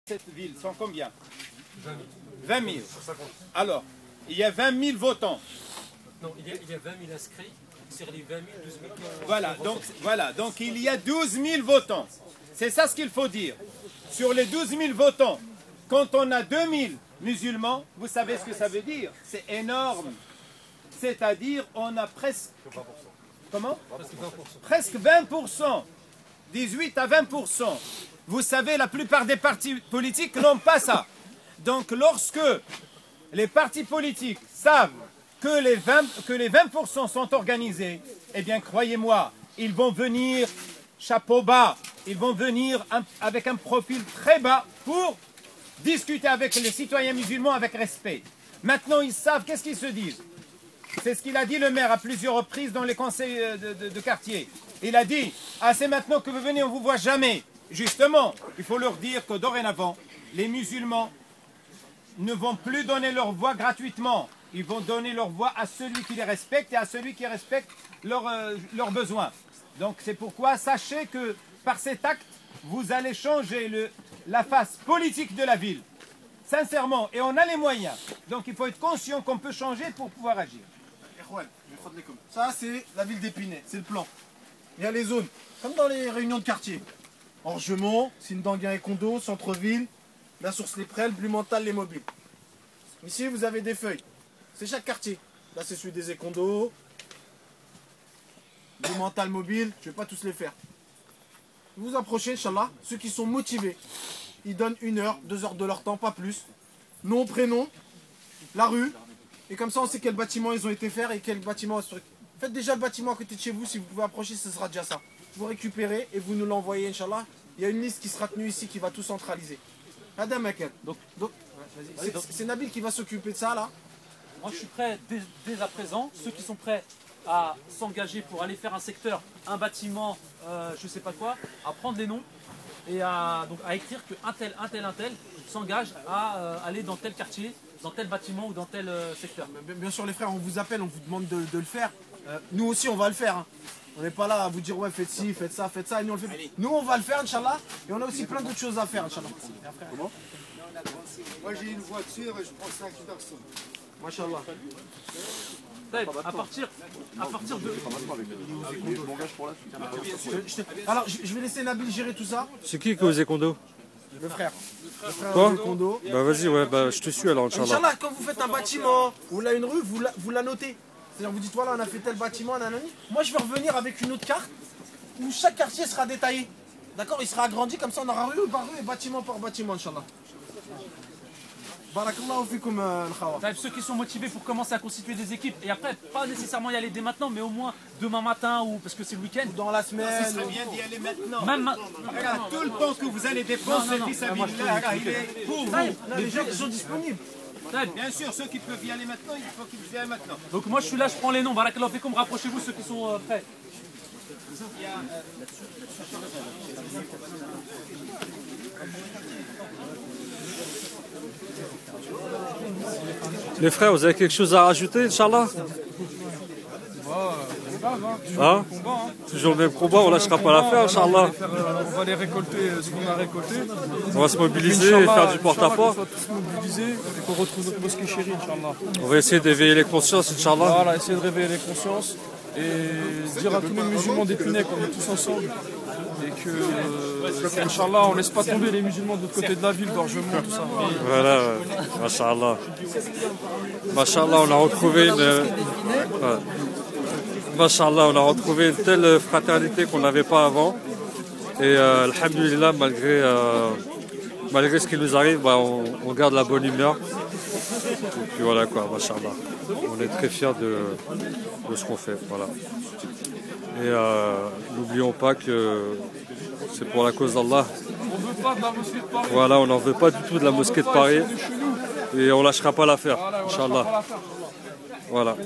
Cette ville sont combien? 20 000. Alors, il y a 20 000 votants. Non, il y a 20 000 inscrits. Sur les 20 000, 12 000. Voilà, donc il y a 12 000 votants. C'est ça ce qu'il faut dire. Sur les 12 000 votants, quand on a 2 000 musulmans, vous savez ce que ça veut dire? C'est énorme. C'est-à-dire, on a presque... Comment? Presque 20%. 18 à 20%. Vous savez, la plupart des partis politiques n'ont pas ça. Donc, lorsque les partis politiques savent que les 20% sont organisés, eh bien, croyez-moi, ils vont venir chapeau bas. Ils vont venir avec un profil très bas pour discuter avec les citoyens musulmans avec respect. Maintenant, ils savent, qu'est-ce qu'ils se disent? C'est ce qu'il a dit le maire à plusieurs reprises dans les conseils de quartier. Il a dit, ah, c'est maintenant que vous venez, on ne vous voit jamais. Justement, il faut leur dire que dorénavant, les musulmans ne vont plus donner leur voix gratuitement. Ils vont donner leur voix à celui qui les respecte et à celui qui respecte leurs besoins. Donc c'est pourquoi, sachez que par cet acte, vous allez changer la face politique de la ville. Sincèrement, et on a les moyens. Donc il faut être conscient qu'on peut changer pour pouvoir agir. Ça, c'est la ville d'Épinay, c'est le plan. Il y a les zones, comme dans les réunions de quartier. Orgemont, Sindanguin et Kondo, centre-ville, la source Les Prêles, Blumenthal, les mobiles. Ici, vous avez des feuilles. C'est chaque quartier. Là, c'est celui des Écondos, Blumenthal, mobile. Je ne vais pas tous les faire. Vous vous approchez, Inch'Allah. Ceux qui sont motivés, ils donnent 1 heure, 2 heures de leur temps, pas plus. Nom, prénom, la rue. Et comme ça, on sait quel bâtiment ils ont été faire et quel bâtiment... Faites déjà le bâtiment à côté de chez vous. Si vous pouvez approcher, ce sera déjà ça. Vous récupérez et vous nous l'envoyez, Inch'Allah. Il y a une liste qui sera tenue ici qui va tout centraliser. Adam Akel. C'est Nabil qui va s'occuper de ça, là. Moi, je suis prêt dès à présent. Ceux qui sont prêts à s'engager pour aller faire un secteur, un bâtiment, je sais pas quoi, à prendre les noms et à écrire que un tel s'engage à aller dans tel quartier, dans tel bâtiment ou dans tel secteur. Bien sûr, les frères, on vous appelle, on vous demande de le faire. Nous aussi, on va le faire. Hein. On n'est pas là à vous dire, ouais, faites ci, faites ça, et nous on le fait. Allez. Nous, on va le faire, Inch'Allah. Et on a aussi plein d'autres choses à faire, Inch'Allah. Comment? Moi, j'ai une voiture et je prends 5 personnes. Masha'Allah. À partir de... Alors, je vais laisser Nabil gérer tout ça. C'est qui aux Écondos? Le frère. Quoi? Bah vas-y, ouais, bah je te suis alors, Inch'Allah. Inch'Allah, quand vous faites un bâtiment ou là une rue, vous la notez. C'est-à-dire, vous dites, voilà, on a fait tel bâtiment, nanani. Moi, je vais revenir avec une autre carte où chaque quartier sera détaillé. D'accord? Il sera agrandi, comme ça, on aura rue par rue et bâtiment par bâtiment, Inch'Allah. Barakallahu fikum, al-khawa. Ceux qui sont motivés pour commencer à constituer des équipes, et après, pas nécessairement y aller dès maintenant, mais au moins demain matin, ou parce que c'est le week-end. Dans la semaine. Ce serait bien d'y aller maintenant. Même regarde, tout le temps que vous allez dépenser, il est pour vous. Les gens qui sont disponibles. Bien sûr, ceux qui peuvent y aller maintenant, il faut qu'ils y aillent maintenant. Donc moi je suis là, je prends les noms. Barakallahu fikum, rapprochez-vous ceux qui sont prêts. Les frères, vous avez quelque chose à rajouter, Inch'Allah? Hein? Toujours le même combat, on lâchera pas l'affaire, Inch'Allah. On va aller récolter ce qu'on a récolté. On va se mobiliser et faire du porte-à-porte. On va tous se mobiliser et qu'on retrouve notre mosquée chérie, Inch'Allah. On va essayer d'éveiller les consciences, Inch'Allah. Voilà, essayer de réveiller les consciences et dire à tous les musulmans d'Épinay qu'on est tous ensemble. Et que, Inch'Allah, on laisse pas tomber les musulmans de l'autre côté de la ville, d'Orgemont, tout ça. Voilà, Masha'Allah. Masha'Allah, on a retrouvé Masha'Allah, on a retrouvé une telle fraternité qu'on n'avait pas avant. Et alhamdulillah, malgré ce qui nous arrive, bah, on garde la bonne humeur. Et puis voilà quoi, Masha'Allah. On est très fiers de ce qu'on fait. Voilà. Et n'oublions pas que c'est pour la cause d'Allah. On veut pas de la mosquée de Paris. Voilà, on n'en veut pas du tout de la mosquée de Paris. Et on lâchera pas l'affaire, Inch'Allah. Voilà.